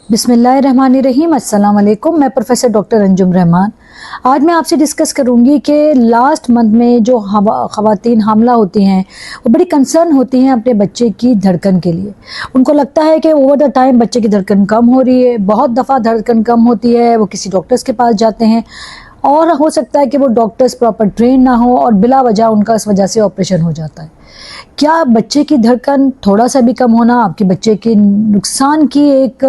बिस्मिल्लाहिर्रहमानिर्रहीम। अस्सलाम वालेकुम। मैं प्रोफेसर डॉक्टर अंजुम रहमान। आज मैं आपसे डिस्कस करूंगी कि लास्ट मंथ में जो ख़वातीन हामला होती हैं वो बड़ी कंसर्न होती हैं अपने बच्चे की धड़कन के लिए। उनको लगता है कि ओवर द टाइम बच्चे की धड़कन कम हो रही है। बहुत दफ़ा धड़कन कम होती है, वो किसी डॉक्टर्स के पास जाते हैं और हो सकता है कि वो डॉक्टर्स प्रॉपर ट्रेन ना हो और बिला वजह उनका इस वजह से ऑपरेशन हो जाता है। क्या बच्चे की धड़कन थोड़ा सा भी कम होना आपके बच्चे के नुकसान की एक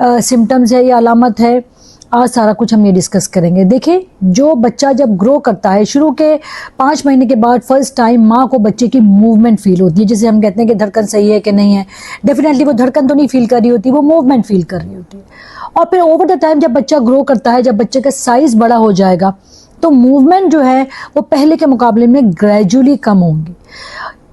सिम्टम्स है या अलामत है? आज सारा कुछ हम ये डिस्कस करेंगे। देखिए, जो बच्चा जब ग्रो करता है, शुरू के 5 महीने के बाद फर्स्ट टाइम माँ को बच्चे की मूवमेंट फील होती है, जिसे हम कहते हैं कि धड़कन सही है कि नहीं है। डेफिनेटली वो धड़कन तो नहीं फील कर रही होती, वो मूवमेंट फील कर रही होती है। और फिर ओवर द टाइम जब बच्चा ग्रो करता है, जब बच्चे का साइज़ बड़ा हो जाएगा, तो मूवमेंट जो है वो पहले के मुकाबले में ग्रेजुअली कम होंगी।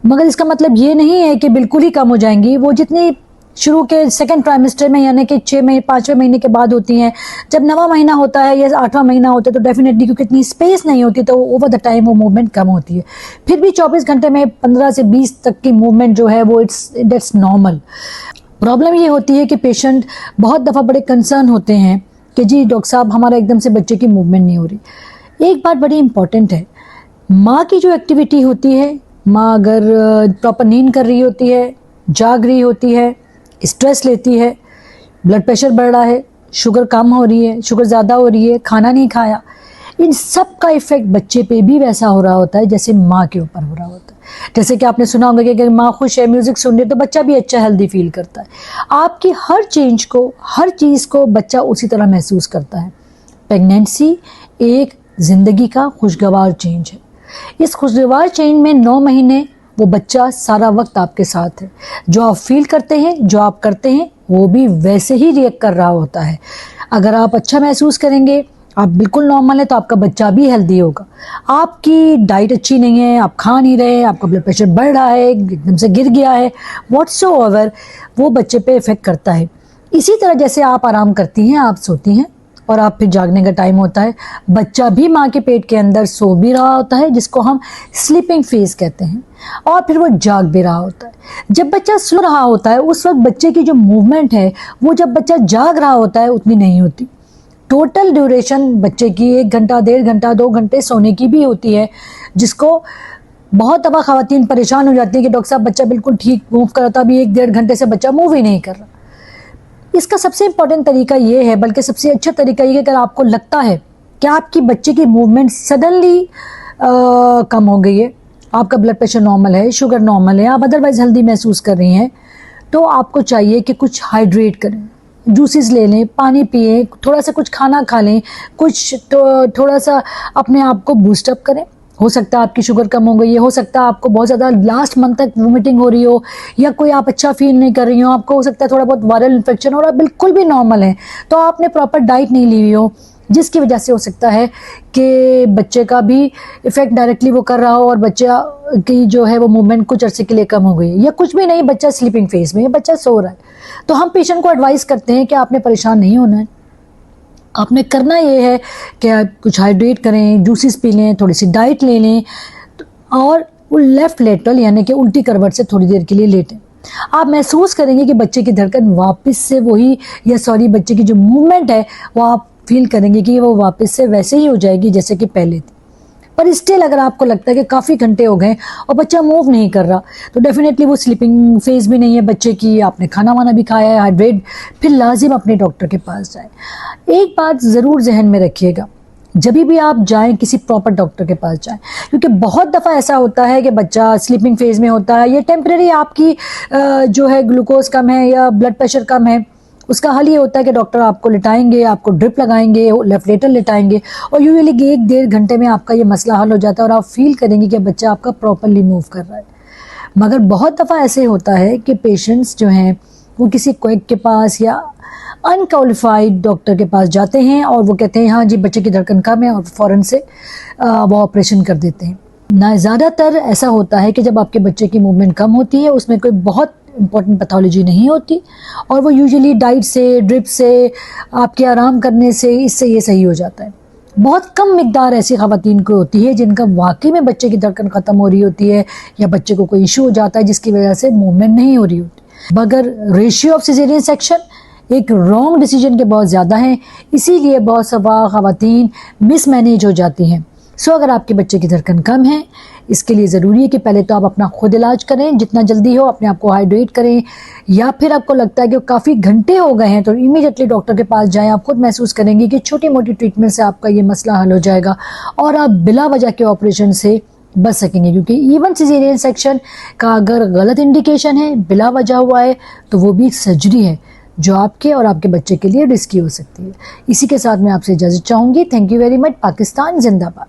मगर इसका मतलब ये नहीं है कि बिल्कुल ही कम हो जाएंगी। वो जितनी शुरू के सेकंड ट्राइमेस्टर में, यानी कि 5वें महीने के बाद होती हैं, जब 9वां महीना होता है या 8वां महीना होता है, तो डेफिनेटली क्योंकि इतनी स्पेस नहीं होती तो ओवर द टाइम वो मूवमेंट कम होती है। फिर भी 24 घंटे में 15 से 20 तक की मूवमेंट जो है वो इट्स नॉर्मल। प्रॉब्लम ये होती है कि पेशेंट बहुत दफ़ा बड़े कंसर्न होते हैं कि जी डॉक्टर साहब, हमारा एकदम से बच्चे की मूवमेंट नहीं हो रही। एक बात बड़ी इंपॉर्टेंट है, माँ की जो एक्टिविटी होती है, माँ अगर प्रॉपर नींद कर रही होती है, जाग रही होती है, स्ट्रेस लेती है, ब्लड प्रेशर बढ़ रहा है, शुगर कम हो रही है, शुगर ज़्यादा हो रही है, खाना नहीं खाया, इन सब का इफ़ेक्ट बच्चे पे भी वैसा हो रहा होता है जैसे माँ के ऊपर हो रहा होता है। जैसे कि आपने सुना होगा कि अगर माँ खुश है, म्यूज़िक सुन रही है, तो बच्चा भी अच्छा हेल्दी फील करता है। आपकी हर चेंज को, हर चीज़ को बच्चा उसी तरह महसूस करता है। प्रेगनेंसी एक ज़िंदगी का खुशगवार चेंज है। इस खुशगवार चेंज में 9 महीने वो बच्चा सारा वक्त आपके साथ है। जो आप फील करते हैं, जो आप करते हैं, वो भी वैसे ही रिएक्ट कर रहा होता है। अगर आप अच्छा महसूस करेंगे, आप बिल्कुल नॉर्मल है, तो आपका बच्चा भी हेल्दी होगा। आपकी डाइट अच्छी नहीं है, आप खा नहीं रहे, आपका ब्लड प्रेशर बढ़ रहा है, एकदम से गिर गया है, व्हाट्सओएवर, वो बच्चे पे इफ़ेक्ट करता है। इसी तरह जैसे आप आराम करती हैं, आप सोती हैं और आप फिर जागने का टाइम होता है, बच्चा भी माँ के पेट के अंदर सो भी रहा होता है, जिसको हम स्लीपिंग फेज कहते हैं, और फिर वो जाग भी रहा होता है। जब बच्चा सो रहा होता है उस वक्त बच्चे की जो मूवमेंट है वो जब बच्चा जाग रहा होता है उतनी नहीं होती। टोटल ड्यूरेशन बच्चे की 1 घंटा, 1.5 घंटा, 2 घंटे सोने की भी होती है, जिसको बहुत दफ़ा ख़वातीन परेशान हो जाती है कि डॉक्टर साहब बच्चा बिल्कुल ठीक मूव करता, अभी 1-1.5 घंटे से बच्चा मूव ही नहीं कर रहा। इसका सबसे इम्पॉर्टेंट तरीका ये है, बल्कि सबसे अच्छा तरीका ये है, अगर आपको लगता है कि आपकी बच्चे की मूवमेंट सडनली कम हो गई है, आपका ब्लड प्रेशर नॉर्मल है, शुगर नॉर्मल है, आप अदरवाइज हेल्दी महसूस कर रही हैं, तो आपको चाहिए कि कुछ हाइड्रेट करें, जूसेस ले लें, पानी पिएं, थोड़ा सा कुछ खाना खा लें, कुछ तो थोड़ा सा अपने आप को बूस्टअप करें। हो सकता है आपकी शुगर कम हो गई है, हो सकता है आपको बहुत ज़्यादा लास्ट मंथ तक वोमिटिंग हो रही हो, या कोई आप अच्छा फील नहीं कर रही हो, आपको हो सकता है थोड़ा बहुत वायरल इन्फेक्शन हो रहा है, बिल्कुल भी नॉर्मल है, तो आपने प्रॉपर डाइट नहीं ली हुई हो, जिसकी वजह से हो सकता है कि बच्चे का भी इफ़ेक्ट डायरेक्टली वो कर रहा हो और बच्चा की जो है वो मूवमेंट कुछ अरसे के लिए कम हो गई है, या कुछ भी नहीं, बच्चा स्लीपिंग फेज में है, बच्चा सो रहा है। तो हम पेशेंट को एडवाइस करते हैं कि आपने परेशान नहीं होना है, आपने करना ये है कि आप कुछ हाइड्रेट करें, जूसेस पी लें, थोड़ी सी डाइट ले लें, और वो लेफ़्ट लेटरल यानी कि उल्टी करवट से थोड़ी देर के लिए लेटें। आप महसूस करेंगे कि बच्चे की धड़कन वापस से वही, या सॉरी, बच्चे की जो मूवमेंट है वो आप फील करेंगे कि वो वापस से वैसे ही हो जाएगी जैसे कि पहले थी। पर स्टिल अगर आपको लगता है कि काफ़ी घंटे हो गए और बच्चा मूव नहीं कर रहा, तो डेफिनेटली वो स्लीपिंग फेज भी नहीं है बच्चे की, आपने खाना वाना भी खाया है, हाइड्रेट, फिर लाजिम अपने डॉक्टर के पास जाए। एक बात ज़रूर जहन में रखिएगा, जब भी आप जाएं किसी प्रॉपर डॉक्टर के पास जाएं, क्योंकि बहुत दफ़ा ऐसा होता है कि बच्चा स्लीपिंग फेज में होता है, ये टेम्परेरी आपकी जो है ग्लूकोज कम है या ब्लड प्रेशर कम है, उसका हल ये होता है कि डॉक्टर आपको लिटाएंगे, आपको ड्रिप लगाएंगे, लेफ्ट लेटर लिटाएंगे, और यूजुअली 1-1.5 घंटे में आपका ये मसला हल हो जाता है और आप फील करेंगे कि बच्चा आपका प्रॉपरली मूव कर रहा है। मगर बहुत दफ़ा ऐसे होता है कि पेशेंट्स जो हैं वो किसी क्विक के पास या अनक्वालिफाइड डॉक्टर के पास जाते हैं और वो कहते हैं हाँ जी बच्चे की धड़कन कम है, और फ़ौरन से वो ऑपरेशन कर देते हैं ना। ज़्यादातर ऐसा होता है कि जब आपके बच्चे की मूवमेंट कम होती है, उसमें कोई बहुत इंपॉर्टेंट पैथोलॉजी नहीं होती, और वो यूजुअली डाइट से, ड्रिप से, आपके आराम करने से, इससे ये सही हो जाता है। बहुत कम मिकदार ऐसी ख़वातीन को होती है जिनका वाकई में बच्चे की धड़कन ख़त्म हो रही होती है, या बच्चे को कोई इशू हो जाता है जिसकी वजह से मूवमेंट नहीं हो रही होती। मगर रेशियो ऑफ सिजेरियन सेक्शन एक रॉन्ग डिसीजन के बहुत ज़्यादा हैं, इसीलिए बहुत सवा ख़वातीन मिसमैनेज हो जाती हैं। सो अगर आपके बच्चे की धड़कन कम है, इसके लिए ज़रूरी है कि पहले तो आप अपना खुद इलाज करें, जितना जल्दी हो अपने आप को हाइड्रेट करें, या फिर आपको लगता है कि काफ़ी घंटे हो गए हैं तो इमीडिएटली डॉक्टर के पास जाएं। आप खुद महसूस करेंगे कि छोटी मोटी ट्रीटमेंट से आपका ये मसला हल हो जाएगा और आप बिला वजह के ऑपरेशन से बच सकेंगे, क्योंकि इवन सिजेरियन सेक्शन का अगर गलत इंडिकेशन है, बिला वजह हुआ है, तो वो भी एक सर्जरी है जो आपके और आपके बच्चे के लिए रिस्की हो सकती है। इसी के साथ मैं आपसे इजाज़त चाहूँगी। Thank you very much. Pakistan जिंदाबाद।